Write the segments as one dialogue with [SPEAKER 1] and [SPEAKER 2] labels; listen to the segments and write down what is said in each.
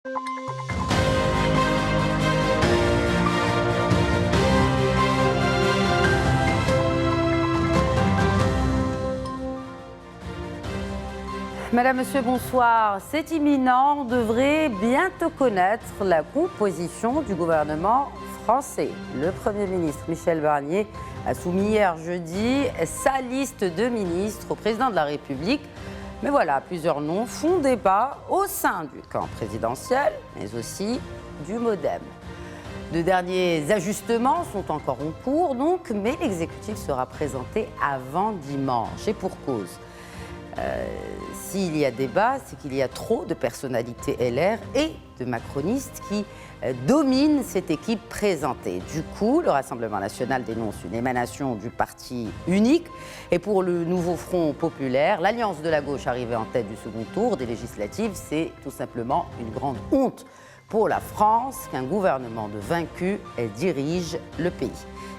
[SPEAKER 1] Madame, Monsieur, bonsoir. C'est imminent, on devrait bientôt connaître la composition du gouvernement français. Le Premier ministre Michel Barnier a soumis hier jeudi sa liste de ministres au président de la République. Mais voilà, plusieurs noms font débat au sein du camp présidentiel, mais aussi du MoDem. De derniers ajustements sont encore en cours, donc, mais l'exécutif sera présenté avant dimanche. Et pour cause. S'il y a débat, c'est qu'il y a trop de personnalités LR et de macronistes qui dominent cette équipe présentée. Du coup, le Rassemblement national dénonce une émanation du parti unique. Et pour le nouveau Front populaire, l'alliance de la gauche arrivée en tête du second tour des législatives, c'est tout simplement une grande honte pour la France qu'un gouvernement de vaincus dirige le pays.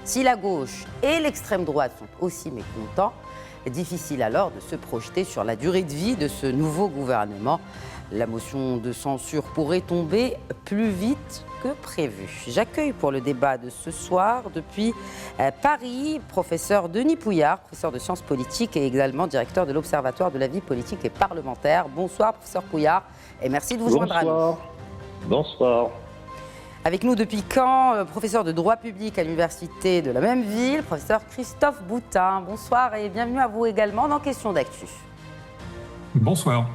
[SPEAKER 1] Si la gauche et l'extrême droite sont aussi mécontents, difficile alors de se projeter sur la durée de vie de ce nouveau gouvernement. La motion de censure pourrait tomber plus vite que prévu. J'accueille pour le débat de ce soir depuis Paris, professeur Denis Pouillard, professeur de sciences politiques et également directeur de l'Observatoire de la vie politique et parlementaire. Bonsoir professeur Pouillard et merci de vous joindre à nous.
[SPEAKER 2] Bonsoir.
[SPEAKER 1] Avec nous depuis Caen, professeur de droit public à l'université de la même ville, professeur Christophe Boutin. Bonsoir et bienvenue à vous également dans Questions d'actu.
[SPEAKER 3] Bonsoir.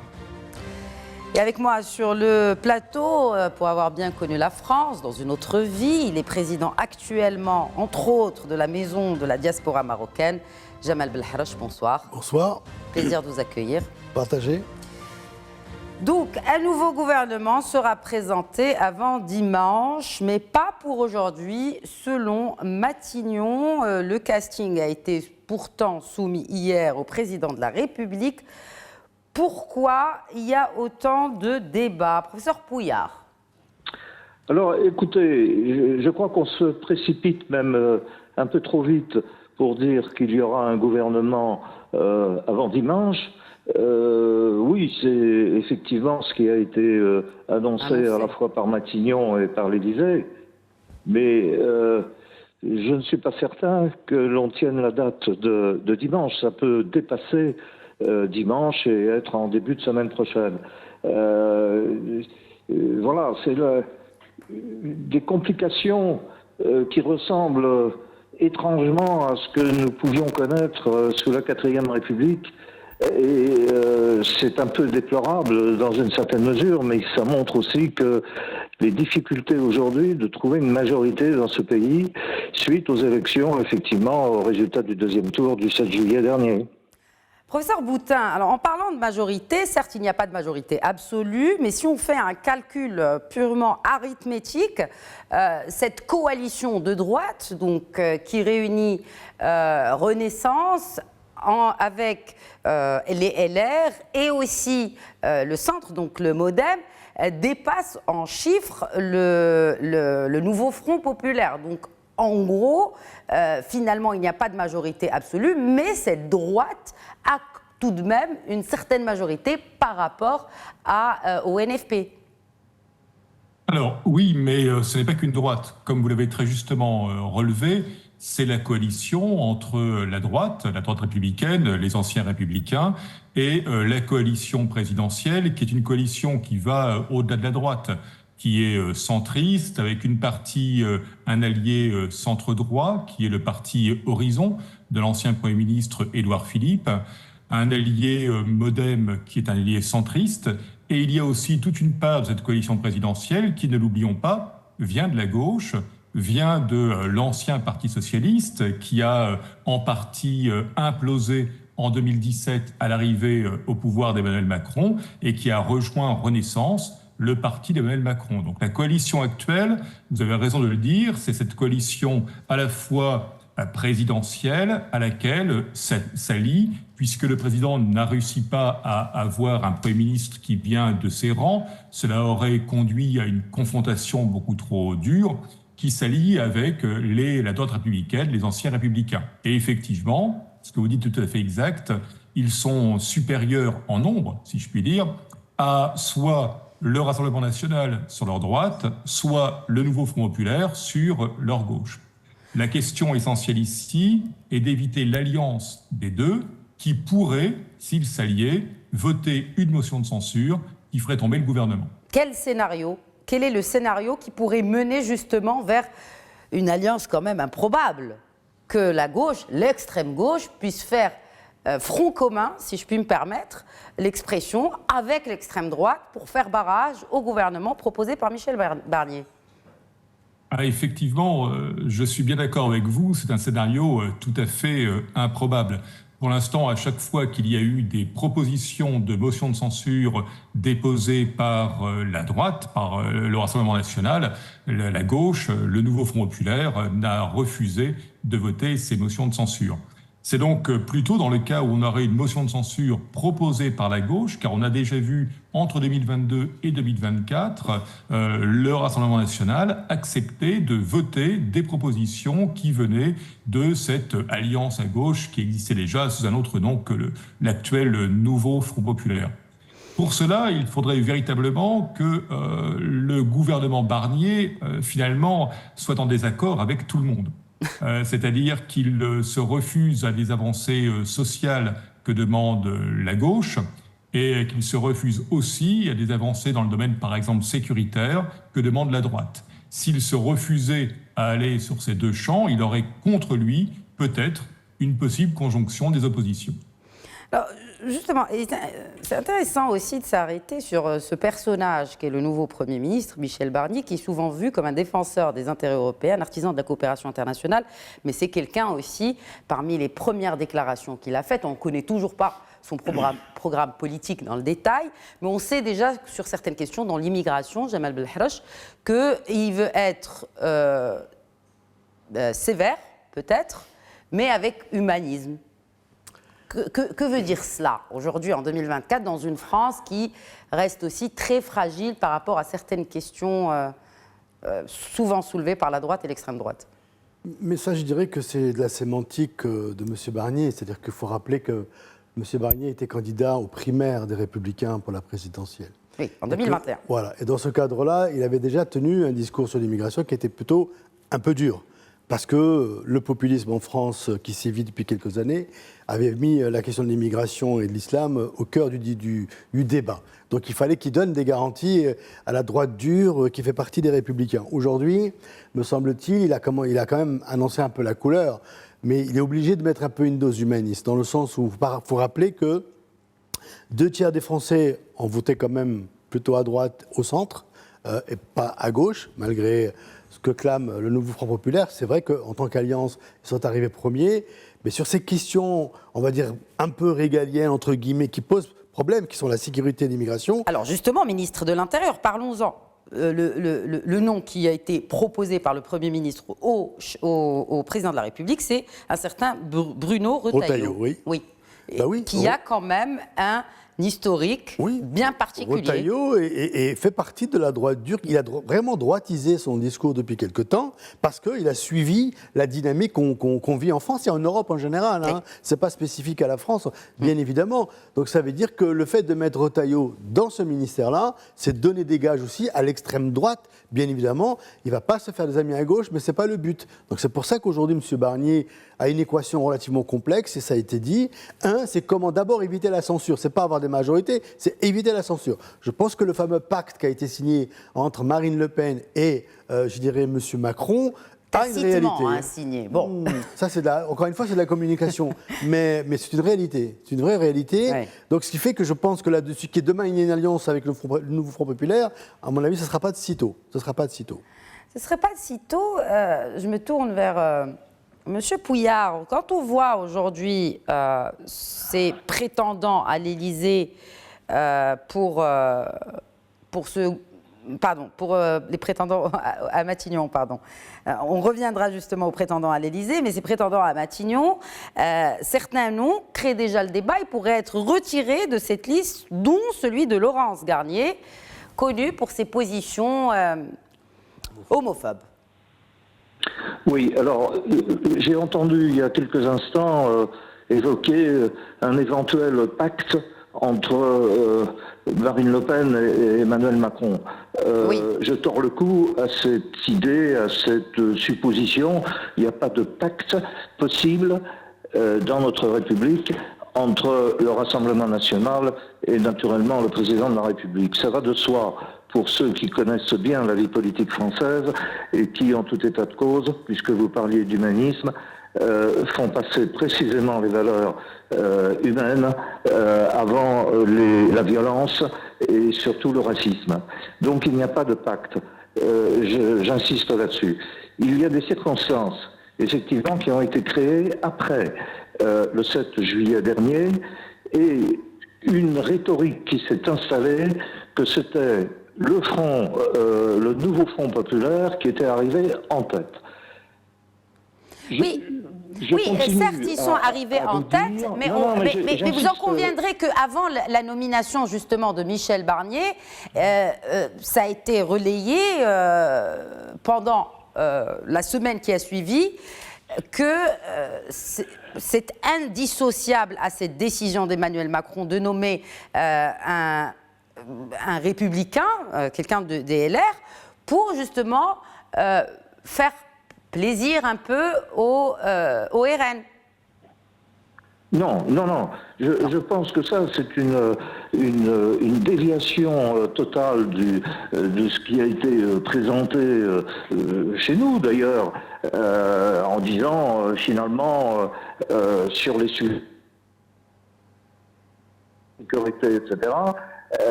[SPEAKER 1] Et avec moi sur le plateau, pour avoir bien connu la France dans une autre vie, il est président actuellement, entre autres, de la Maison de la diaspora marocaine, Jamal Belharoche. Bonsoir.
[SPEAKER 4] Bonsoir.
[SPEAKER 1] Plaisir de vous accueillir.
[SPEAKER 4] Partagez.
[SPEAKER 1] Donc, un nouveau gouvernement sera présenté avant dimanche, mais pas pour aujourd'hui. Selon Matignon, le casting a été pourtant soumis hier au président de la République. Pourquoi il y a autant de débats? Professeur Pouillard.
[SPEAKER 2] Alors, écoutez, je crois qu'on se précipite même un peu trop vite pour dire qu'il y aura un gouvernement avant dimanche. Oui, c'est effectivement ce qui a été annoncé à la fois par Matignon et par l'Élysée, mais je ne suis pas certain que l'on tienne la date de dimanche. Ça peut dépasser dimanche et être en début de semaine prochaine. Voilà, c'est des complications qui ressemblent étrangement à ce que nous pouvions connaître sous la 4e République. Et c'est un peu déplorable dans une certaine mesure, mais ça montre aussi que les difficultés aujourd'hui de trouver une majorité dans ce pays suite aux élections, effectivement, au résultat du deuxième tour du 7 juillet dernier.
[SPEAKER 1] Professeur Boutin, alors en parlant de majorité, certes il n'y a pas de majorité absolue, mais si on fait un calcul purement arithmétique, cette coalition de droite, donc qui réunit Renaissance, avec les LR et aussi le centre, donc le MoDem, dépasse en chiffres le nouveau Front populaire. Donc en gros, finalement, il n'y a pas de majorité absolue, mais cette droite a tout de même une certaine majorité par rapport au NFP.
[SPEAKER 3] Alors oui, mais ce n'est pas qu'une droite. Comme vous l'avez très justement relevé, c'est la coalition entre la droite républicaine, les anciens républicains, et la coalition présidentielle, qui est une coalition qui va au-delà de la droite, qui est centriste, avec une partie, un allié centre-droit, qui est le parti Horizon, de l'ancien Premier ministre Édouard Philippe, un allié MoDem, qui est un allié centriste, et il y a aussi toute une part de cette coalition présidentielle qui, ne l'oublions pas, vient de la gauche, vient de l'ancien Parti socialiste qui a en partie implosé en 2017 à l'arrivée au pouvoir d'Emmanuel Macron et qui a rejoint Renaissance, le parti d'Emmanuel Macron. Donc la coalition actuelle, vous avez raison de le dire, c'est cette coalition à la fois présidentielle à laquelle s'allie, puisque le président n'a réussi pas à avoir un Premier ministre qui vient de ses rangs, cela aurait conduit à une confrontation beaucoup trop dure, qui s'allie avec la droite républicaine, les anciens républicains. Et effectivement, ce que vous dites tout à fait exact, ils sont supérieurs en nombre, si je puis dire, à soit le Rassemblement national sur leur droite, soit le nouveau Front populaire sur leur gauche. La question essentielle ici est d'éviter l'alliance des deux qui pourrait, s'ils s'alliaient, voter une motion de censure qui ferait tomber le gouvernement.
[SPEAKER 1] Quel scénario ? Quel est le scénario qui pourrait mener justement vers une alliance quand même improbable ? Que la gauche, l'extrême gauche, puisse faire front commun, si je puis me permettre l'expression, avec l'extrême droite pour faire barrage au gouvernement proposé par Michel Barnier.
[SPEAKER 3] Ah, effectivement, je suis bien d'accord avec vous, c'est un scénario tout à fait improbable. Pour l'instant, à chaque fois qu'il y a eu des propositions de motion de censure déposées par la droite, par le Rassemblement national, la gauche, le nouveau Front populaire n'a refusé de voter ces motions de censure. C'est donc plutôt dans le cas où on aurait une motion de censure proposée par la gauche, car on a déjà vu entre 2022 et 2024 le Rassemblement national accepter de voter des propositions qui venaient de cette alliance à gauche qui existait déjà sous un autre nom que l'actuel nouveau Front populaire. Pour cela, il faudrait véritablement que le gouvernement Barnier, finalement, soit en désaccord avec tout le monde. C'est-à-dire qu'il se refuse à des avancées sociales que demande la gauche et qu'il se refuse aussi à des avancées dans le domaine, par exemple, sécuritaire que demande la droite. S'il se refusait à aller sur ces deux champs, il aurait contre lui peut-être une possible conjonction des oppositions.
[SPEAKER 1] Alors, justement, c'est intéressant aussi de s'arrêter sur ce personnage qui est le nouveau Premier ministre, Michel Barnier, qui est souvent vu comme un défenseur des intérêts européens, un artisan de la coopération internationale, mais c'est quelqu'un aussi, parmi les premières déclarations qu'il a faites, on ne connaît toujours pas son programme politique dans le détail, mais on sait déjà sur certaines questions, dans l'immigration, Jamal Belharache, qu'il veut être sévère, peut-être, mais avec humanisme. Que veut dire cela, aujourd'hui, en 2024, dans une France qui reste aussi très fragile par rapport à certaines questions souvent soulevées par la droite et l'extrême droite ?
[SPEAKER 4] Mais ça, je dirais que c'est de la sémantique de M. Barnier. C'est-à-dire qu'il faut rappeler que M. Barnier était candidat aux primaires des Républicains pour la présidentielle.
[SPEAKER 1] Oui, en 2021.
[SPEAKER 4] Voilà. Et dans ce cadre-là, il avait déjà tenu un discours sur l'immigration qui était plutôt un peu dur. Parce que le populisme en France, qui sévit depuis quelques années, avait mis la question de l'immigration et de l'islam au cœur du débat. Donc il fallait qu'il donne des garanties à la droite dure qui fait partie des Républicains. Aujourd'hui, me semble-t-il, il a quand même annoncé un peu la couleur, mais il est obligé de mettre un peu une dose humaniste, dans le sens où il faut rappeler que 2/3 des Français ont voté quand même plutôt à droite, au centre, et pas à gauche, malgré ce que clame le nouveau Front populaire. C'est vrai qu'en tant qu'alliance, ils sont arrivés premiers, mais sur ces questions, on va dire, un peu régaliennes, entre guillemets, qui posent problème, qui sont la sécurité et l'immigration.
[SPEAKER 1] Alors justement, ministre de l'Intérieur, parlons-en. Le nom qui a été proposé par le Premier ministre au président de la République, c'est un certain Bruno Retailleau.
[SPEAKER 4] Oui.
[SPEAKER 1] Qui a quand même un historique bien particulier.
[SPEAKER 4] Retailleau fait partie de la droite dure. Il a vraiment droitisé son discours depuis quelque temps parce qu'il a suivi la dynamique qu'on vit en France et en Europe en général. Hein. C'est pas spécifique à la France, bien évidemment. Donc ça veut dire que le fait de mettre Retailleau dans ce ministère-là, c'est donner des gages aussi à l'extrême droite. Bien évidemment, il ne va pas se faire des amis à gauche, mais ce n'est pas le but. Donc c'est pour ça qu'aujourd'hui, M. Barnier a une équation relativement complexe, et ça a été dit. Un, c'est comment d'abord éviter la censure. Ce n'est pas avoir des majorités, c'est éviter la censure. Je pense que le fameux pacte qui a été signé entre Marine Le Pen et, je dirais, M. Macron, a une réalité.
[SPEAKER 1] Signé. Bon.
[SPEAKER 4] Ça, encore une fois, c'est de la communication. mais c'est une réalité. C'est une vraie réalité. Ouais. Donc, ce qui fait que je pense que là-dessus, qu'il y ait demain une alliance avec le nouveau Front populaire, à mon avis, ce ne sera pas de sitôt. Ce ne sera pas de sitôt.
[SPEAKER 1] Ce ne serait pas de sitôt. Je me tourne vers M. Pouillard. Quand on voit aujourd'hui ces prétendants à l'Élysée pour les prétendants à Matignon, pardon. On reviendra justement aux prétendants à l'Élysée, mais ces prétendants à Matignon, certains noms créent déjà le débat. Ils pourraient être retirés de cette liste, dont celui de Laurence Garnier, connue pour ses positions homophobes.
[SPEAKER 2] Oui, alors j'ai entendu il y a quelques instants évoquer un éventuel pacte entre Marine Le Pen et Emmanuel Macron.
[SPEAKER 1] Oui.
[SPEAKER 2] Je tords le cou à cette idée, à cette supposition. Il n'y a pas de pacte possible dans notre République entre le Rassemblement national et naturellement le président de la République. Ça va de soi pour ceux qui connaissent bien la vie politique française et qui, en tout état de cause, puisque vous parliez d'humanisme, font passer précisément les valeurs humaines avant la violence et surtout le racisme. Donc il n'y a pas de pacte. J'insiste là-dessus. Il y a des circonstances, effectivement, qui ont été créées après le 7 juillet dernier et une rhétorique qui s'est installée que c'était le nouveau Front populaire qui était arrivé en tête.
[SPEAKER 1] Oui, certes, ils sont arrivés en tête, mais vous en conviendrez qu'avant la nomination justement de Michel Barnier, ça a été relayé pendant la semaine qui a suivi, que c'est indissociable à cette décision d'Emmanuel Macron de nommer un républicain, quelqu'un des LR, pour justement faire plaisir un peu au RN.
[SPEAKER 2] Non. Je pense que ça, c'est une déviation totale de ce qui a été présenté chez nous, d'ailleurs, en disant, finalement, sur les sujets de sécurité, etc.,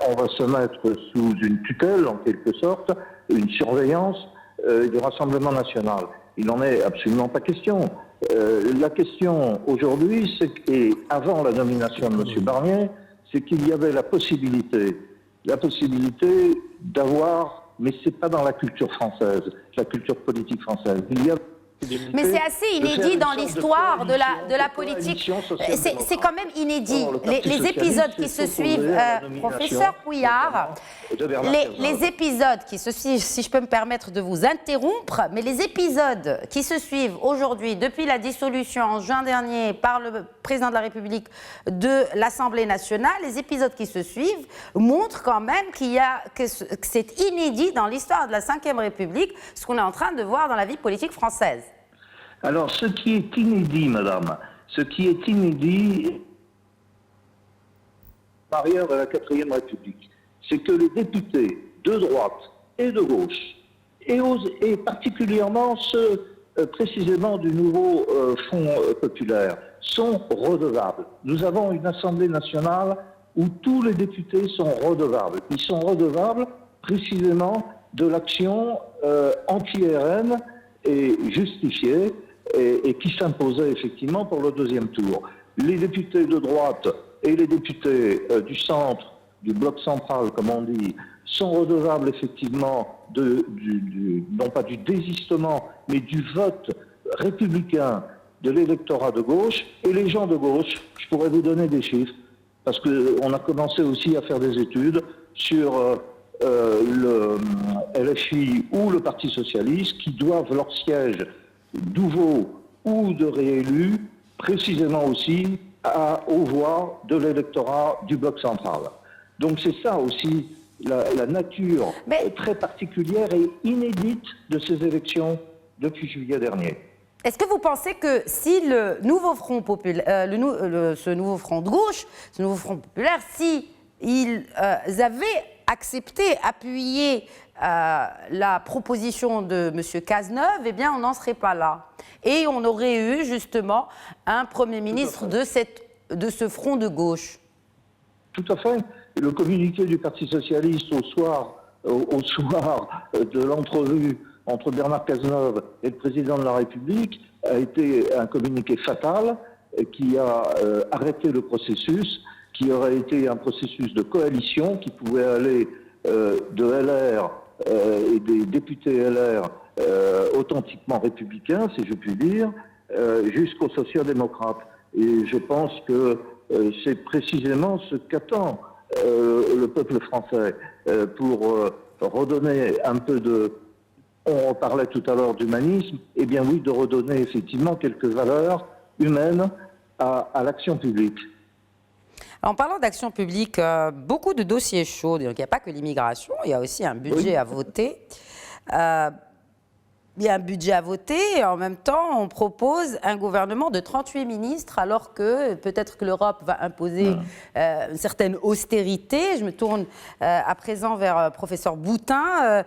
[SPEAKER 2] on va se mettre sous une tutelle, en quelque sorte, une surveillance du Rassemblement national. Il n'en est absolument pas question. La question aujourd'hui, et avant la nomination de M. Barnier, c'est qu'il y avait la possibilité d'avoir, mais c'est pas dans la culture française, la culture politique française.
[SPEAKER 1] Mais c'est assez inédit dans l'histoire de la politique. C'est quand même inédit. Les épisodes qui se suivent, professeur Pouillard, les épisodes qui se suivent, si je peux me permettre de vous interrompre, mais les épisodes qui se suivent aujourd'hui, depuis la dissolution en juin dernier par le président de la République de l'Assemblée nationale, les épisodes qui se suivent montrent quand même que c'est inédit dans l'histoire de la Ve République, ce qu'on est en train de voir dans la vie politique française.
[SPEAKER 2] Alors, ce qui est inédit, madame, par ailleurs à la Quatrième République, c'est que les députés de droite et de gauche, et particulièrement ceux précisément du nouveau Front populaire, sont redevables. Nous avons une Assemblée nationale où tous les députés sont redevables. Ils sont redevables précisément de l'action anti-RN et justifiée et qui s'imposait effectivement pour le deuxième tour. Les députés de droite et les députés du centre, du bloc central comme on dit, sont redevables effectivement non pas du désistement, mais du vote républicain de l'électorat de gauche. Et les gens de gauche, je pourrais vous donner des chiffres, parce qu'on a commencé aussi à faire des études sur le LFI ou le Parti socialiste, qui doivent leur siège nouveau ou de réélus, précisément aussi aux voix de l'électorat du bloc central. Donc c'est ça aussi la nature très particulière et inédite de ces élections depuis juillet dernier.
[SPEAKER 1] Est-ce que vous pensez que si le nouveau Front populaire, ce nouveau Front de gauche, ce nouveau Front populaire, si ils avaient accepté, appuyé la proposition de M. Cazeneuve, eh bien on n'en serait pas là. Et on aurait eu justement un Premier ministre de ce Front de gauche.
[SPEAKER 2] Tout à fait. Le communiqué du Parti socialiste au soir de l'entrevue entre Bernard Cazeneuve et le président de la République a été un communiqué fatal qui a arrêté le processus, qui aurait été un processus de coalition qui pouvait aller de LR et des députés LR authentiquement républicains, si je puis dire, jusqu'aux sociaux-démocrates. Et je pense que c'est précisément ce qu'attend le peuple français pour redonner un peu de... On parlait tout à l'heure d'humanisme, eh bien oui, de redonner effectivement quelques valeurs humaines à l'action publique.
[SPEAKER 1] En parlant d'action publique, beaucoup de dossiers chauds. Donc, il n'y a pas que l'immigration, il y a aussi un budget à voter. Il y a un budget à voter et en même temps, on propose un gouvernement de 38 ministres alors que peut-être que l'Europe va imposer une certaine austérité. Je me tourne à présent vers professeur Boutin.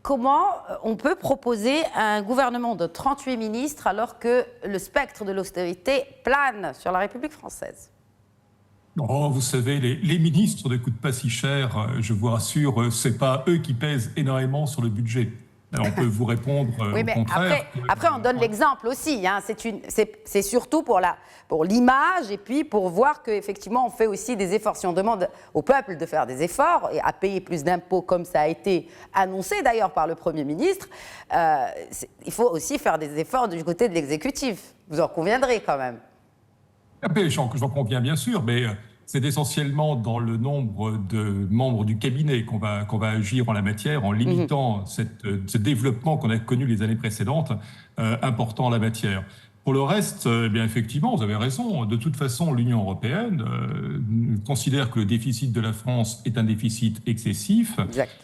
[SPEAKER 1] Comment on peut proposer un gouvernement de 38 ministres alors que le spectre de l'austérité plane sur la République française ?
[SPEAKER 3] Oh, vous savez, les ministres ne coûtent pas si cher, je vous rassure, ce n'est pas eux qui pèsent énormément sur le budget. Alors, on peut vous répondre
[SPEAKER 1] oui, mais
[SPEAKER 3] au contraire.
[SPEAKER 1] Après, on donne l'exemple aussi. Hein. C'est surtout pour l'image et puis pour voir qu'effectivement, on fait aussi des efforts. Si on demande au peuple de faire des efforts et à payer plus d'impôts, comme ça a été annoncé d'ailleurs par le Premier ministre, il faut aussi faire des efforts du côté de l'exécutif. Vous en conviendrez quand même.
[SPEAKER 3] J'en conviens bien sûr, mais c'est essentiellement dans le nombre de membres du cabinet qu'on va agir en la matière, en limitant ce développement qu'on a connu les années précédentes, important en la matière. Pour le reste, bien effectivement, vous avez raison. De toute façon, l'Union européenne considère que le déficit de la France est un déficit excessif.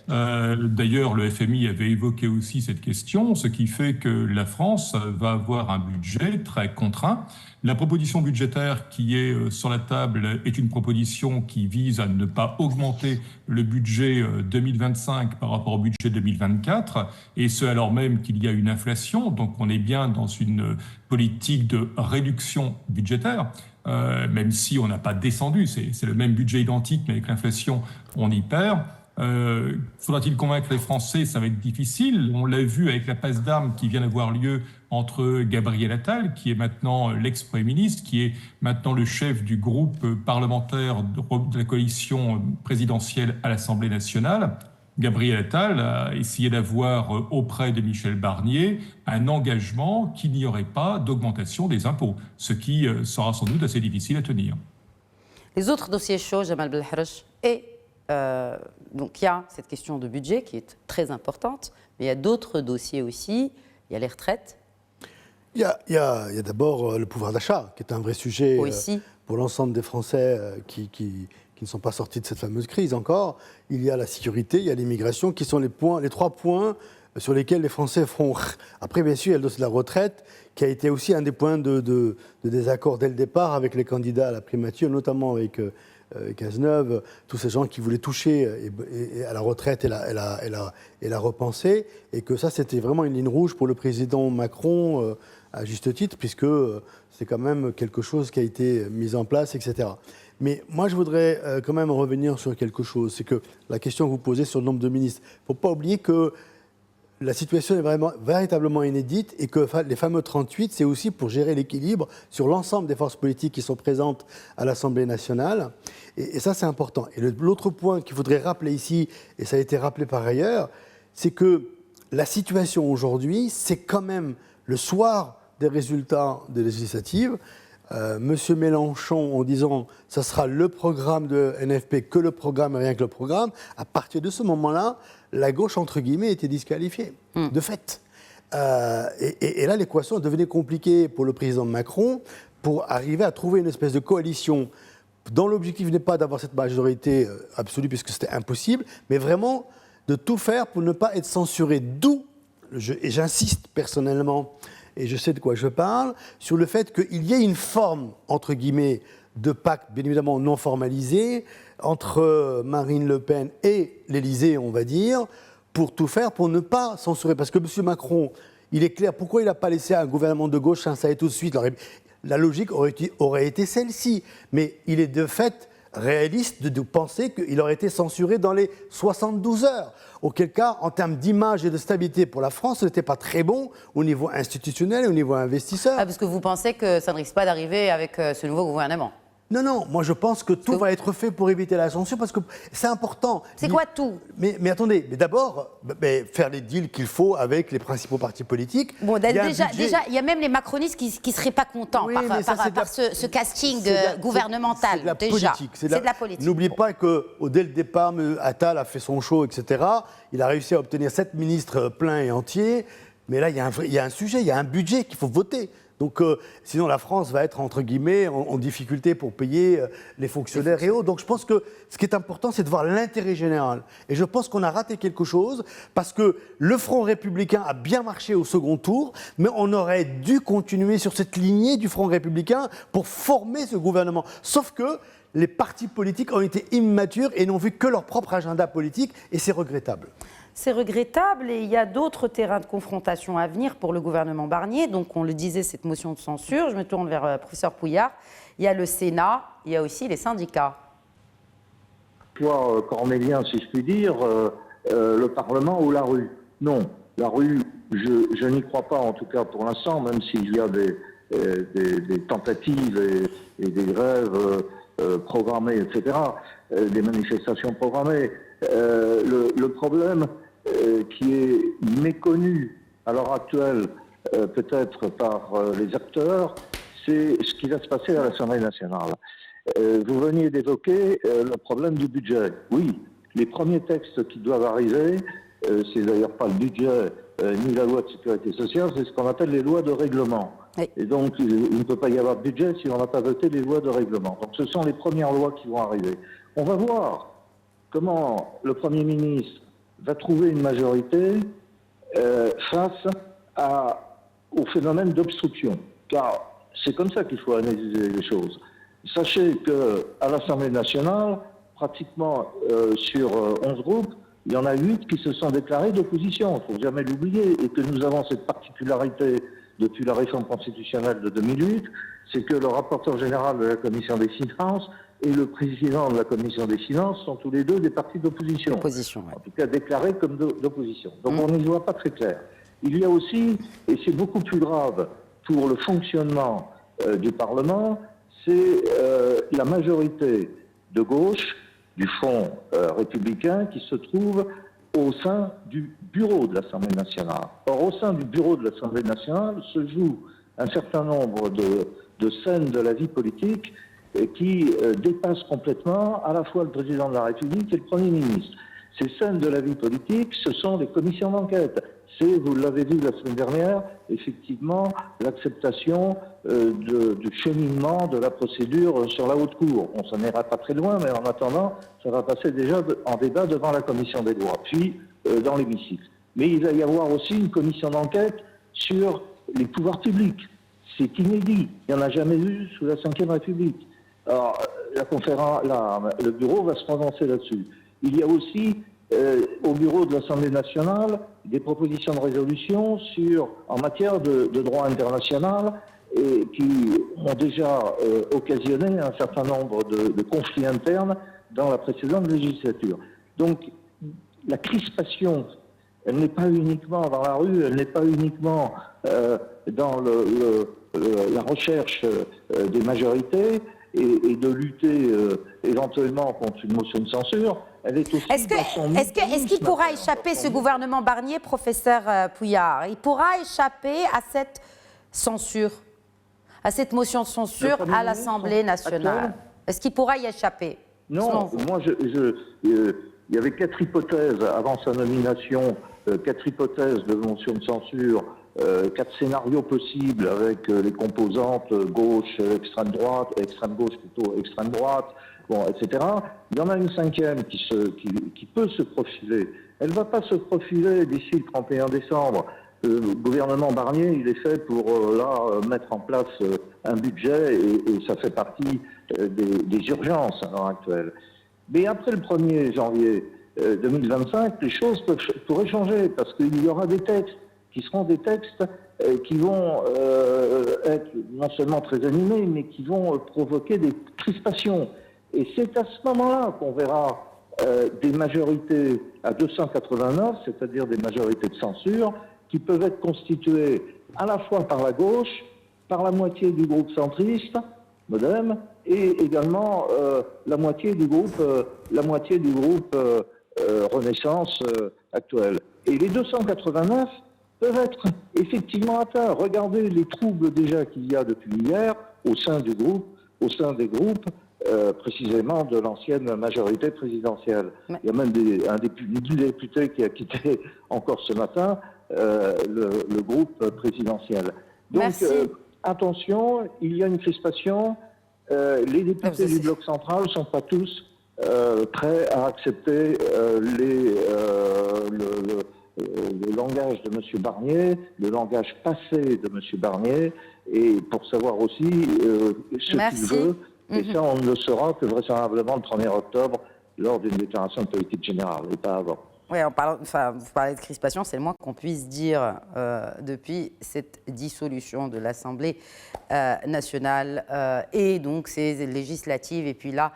[SPEAKER 3] D'ailleurs, le FMI avait évoqué aussi cette question, ce qui fait que la France va avoir un budget très contraint. La proposition budgétaire qui est sur la table est une proposition qui vise à ne pas augmenter le budget 2025 par rapport au budget 2024, et ce alors même qu'il y a une inflation. Donc on est bien dans une politique de réduction budgétaire, même si on n'a pas descendu. C'est le même budget identique, mais avec l'inflation, on y perd. Faudra-t-il convaincre les Français? Ça va être difficile. On l'a vu avec la passe d'armes qui vient d'avoir lieu entre Gabriel Attal, qui est maintenant l'ex-premier ministre, qui est maintenant le chef du groupe parlementaire de la coalition présidentielle à l'Assemblée nationale. Gabriel Attal a essayé d'avoir auprès de Michel Barnier un engagement qu'il n'y aurait pas d'augmentation des impôts, ce qui sera sans doute assez difficile à tenir. Les
[SPEAKER 1] autres dossiers chauds, Jamal Belharch, et donc il y a cette question de budget qui est très importante, mais il y a d'autres dossiers aussi. Il y a les retraites.
[SPEAKER 4] Il y a d'abord le pouvoir d'achat, qui est un vrai sujet pour l'ensemble des Français qui ne sont pas sortis de cette fameuse crise encore. Il y a la sécurité, il y a l'immigration, qui sont les trois points sur lesquels les Français feront. Après, bien sûr, il y a le dossier de la retraite, qui a été aussi un des points de désaccord dès le départ avec les candidats à la primature, notamment avec Cazeneuve, tous ces gens qui voulaient toucher à la retraite et la repenser, et que ça, c'était vraiment une ligne rouge pour le président Macron, à juste titre, puisque c'est quand même quelque chose qui a été mis en place, etc. Mais moi, je voudrais quand même revenir sur quelque chose, c'est que la question que vous posez sur le nombre de ministres, il ne faut pas oublier que la situation est véritablement inédite et que les fameux 38, c'est aussi pour gérer l'équilibre sur l'ensemble des forces politiques qui sont présentes à l'Assemblée nationale. Et ça, c'est important. Et l'autre point qu'il faudrait rappeler ici, et ça a été rappelé par ailleurs, c'est que la situation aujourd'hui, c'est quand même le soir des résultats des législatives, Monsieur Mélenchon, en disant « ça sera le programme de NFP, que le programme et rien que le programme », à partir de ce moment-là, la gauche, entre guillemets, était disqualifiée, de fait. Et là, l'équation devenait compliquée pour le président Macron pour arriver à trouver une espèce de coalition dont l'objectif n'est pas d'avoir cette majorité absolue, puisque c'était impossible, mais vraiment de tout faire pour ne pas être censuré. D'où, et j'insiste personnellement, et je sais de quoi je parle, sur le fait qu'il y ait une forme, entre guillemets, de pacte, bien évidemment non formalisé, entre Marine Le Pen et l'Élysée, on va dire, pour tout faire, pour ne pas censurer. Parce que M. Macron, il est clair, pourquoi il n'a pas laissé un gouvernement de gauche s'installer tout de suite? La logique aurait été celle-ci. Mais il est de fait réaliste de penser qu'il aurait été censuré dans les 72 heures. Auquel cas, en termes d'image et de stabilité pour la France, ce n'était pas très bon au niveau institutionnel et au niveau investisseur.
[SPEAKER 1] Ah, parce que vous pensez que ça ne risque pas d'arriver avec ce nouveau gouvernement?
[SPEAKER 4] Non, moi je pense que tout va être fait pour éviter la censure, parce que c'est important.
[SPEAKER 1] C'est quoi tout?
[SPEAKER 4] Mais attendez, mais d'abord, faire les deals qu'il faut avec les principaux partis politiques.
[SPEAKER 1] Bon, déjà, il y a même les macronistes qui ne seraient pas contents par ce casting gouvernemental. C'est de la politique.
[SPEAKER 4] N'oubliez pas que dès le départ, Attal a fait son show, etc. Il a réussi à obtenir 7 ministres pleins et entiers. Mais là, il y a un sujet, il y a un budget qu'il faut voter. Donc, sinon, la France va être, entre guillemets, en difficulté pour payer les fonctionnaires et autres. Donc, je pense que ce qui est important, c'est de voir l'intérêt général. Et je pense qu'on a raté quelque chose, parce que le Front républicain a bien marché au second tour, mais on aurait dû continuer sur cette lignée du Front républicain pour former ce gouvernement. Sauf que les partis politiques ont été immatures et n'ont vu que leur propre agenda politique, et c'est regrettable.
[SPEAKER 1] C'est regrettable et il y a d'autres terrains de confrontation à venir pour le gouvernement Barnier. Donc, on le disait, cette motion de censure. Je me tourne vers le professeur Pouillard. Il y a le Sénat, il y a aussi les syndicats.
[SPEAKER 2] Toi, cornélien, si je puis dire, le Parlement ou la rue? Non, la rue, je n'y crois pas, en tout cas pour l'instant, même s'il y a des tentatives et des grèves programmées, etc., des manifestations programmées. Le problème qui est méconnu à l'heure actuelle, peut-être par les acteurs, c'est ce qui va se passer à l'Assemblée nationale. Vous veniez d'évoquer le problème du budget. Oui, les premiers textes qui doivent arriver, c'est d'ailleurs pas le budget ni la loi de sécurité sociale, c'est ce qu'on appelle les lois de règlement. Oui. Et donc, il ne peut pas y avoir de budget si on n'a pas voté les lois de règlement. Donc, ce sont les premières lois qui vont arriver. On va voir comment le Premier ministre va trouver une majorité face au phénomène d'obstruction. Car c'est comme ça qu'il faut analyser les choses. Sachez qu'à l'Assemblée nationale, pratiquement sur 11 groupes, il y en a 8 qui se sont déclarés d'opposition. Il ne faut jamais l'oublier. Et que nous avons cette particularité depuis la réforme constitutionnelle de 2008, c'est que le rapporteur général de la Commission des finances et le président de la Commission des finances sont tous les deux des partis d'opposition.
[SPEAKER 1] Ouais.
[SPEAKER 2] En tout cas déclarés comme d'opposition. Donc on n'y voit pas très clair. Il y a aussi, et c'est beaucoup plus grave pour le fonctionnement du Parlement, c'est la majorité de gauche du Front républicain qui se trouve au sein du bureau de l'Assemblée nationale. Or, au sein du bureau de l'Assemblée nationale se joue un certain nombre de scènes de la vie politique qui dépassent complètement à la fois le président de la République et le Premier ministre. Ces scènes de la vie politique, ce sont des commissions d'enquête. C'est, vous l'avez vu la semaine dernière, effectivement, l'acceptation du cheminement de la procédure sur la haute cour. On s'en ira pas très loin, mais en attendant, ça va passer déjà en débat devant la commission des lois, puis dans l'hémicycle. Mais il va y avoir aussi une commission d'enquête sur les pouvoirs publics. C'est inédit. Il n'y en a jamais eu sous la Ve République. Alors, le bureau va se prononcer là-dessus. Il y a aussi au bureau de l'Assemblée nationale des propositions de résolution en matière de droit international et qui ont déjà occasionné un certain nombre de conflits internes dans la précédente législature. Donc, la crispation, elle n'est pas uniquement dans la rue, elle n'est pas uniquement dans la recherche des majorités et de lutter éventuellement contre une motion de censure.
[SPEAKER 1] Est-ce qu'il pourra échapper, ce gouvernement Barnier, professeur Pouillard? Il pourra échapper à cette censure, à cette motion de censure à l'Assemblée nationale? Est-ce qu'il pourra y échapper?
[SPEAKER 2] Non, moi, il y avait 4 hypothèses avant sa nomination, 4 hypothèses de motion de censure, 4 scénarios possibles avec les composantes gauche, extrême droite, extrême gauche plutôt, extrême droite, bon, etc. Il y en a une 5e qui peut se profiler. Elle ne va pas se profiler d'ici le 31 décembre. Le gouvernement Barnier, il est fait pour mettre en place un budget et ça fait partie des urgences à l'heure actuelle. Mais après le 1er janvier 2025, les choses pourraient changer parce qu'il y aura des textes qui seront des textes qui vont être non seulement très animés, mais qui vont provoquer des crispations. Et c'est à ce moment-là qu'on verra des majorités à 289, c'est-à-dire des majorités de censure, qui peuvent être constituées à la fois par la gauche, par la moitié du groupe centriste, MoDem, et également la moitié du groupe Renaissance actuel. Et les 289 peuvent être effectivement atteints. Regardez les troubles déjà qu'il y a depuis hier au sein des groupes précisément de l'ancienne majorité présidentielle. Ouais. Il y a même un député qui a quitté encore ce matin le groupe présidentiel. Donc attention, il y a une crispation. Les députés du bloc central ne sont pas tous prêts à accepter le langage de M. Barnier, le langage passé de M. Barnier, et pour savoir aussi ce qu'il veut. Et ça, on ne le saura que vraisemblablement le 1er octobre, lors d'une déclaration de politique générale, et pas avant.
[SPEAKER 1] Oui, vous parlez de crispation, c'est le moins qu'on puisse dire depuis cette dissolution de l'Assemblée nationale et donc ces législatives. Et puis là,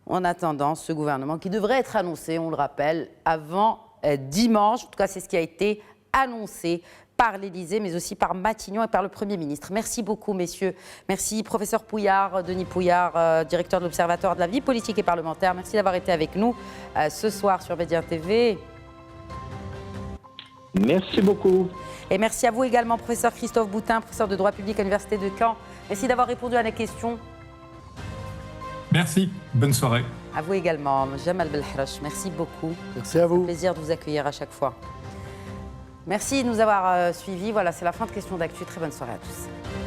[SPEAKER 1] en attendant ce gouvernement qui devrait être annoncé, on le rappelle, avant dimanche. En tout cas, c'est ce qui a été annoncé par l'Élysée, mais aussi par Matignon et par le Premier ministre. Merci beaucoup, messieurs. Merci, professeur Pouillard, Denis Pouillard, directeur de l'Observatoire de la vie politique et parlementaire. Merci d'avoir été avec nous ce soir sur Média TV.
[SPEAKER 2] Merci beaucoup.
[SPEAKER 1] Et merci à vous également, professeur Christophe Boutin, professeur de droit public à l'Université de Caen. Merci d'avoir répondu à la question.
[SPEAKER 3] Merci. Bonne soirée.
[SPEAKER 1] À vous également, Jamal Belhroch. Merci beaucoup.
[SPEAKER 4] Merci à vous.
[SPEAKER 1] C'est un plaisir de vous accueillir à chaque fois. Merci de nous avoir suivis. Voilà, c'est la fin de Questions d'actu. Très bonne soirée à tous.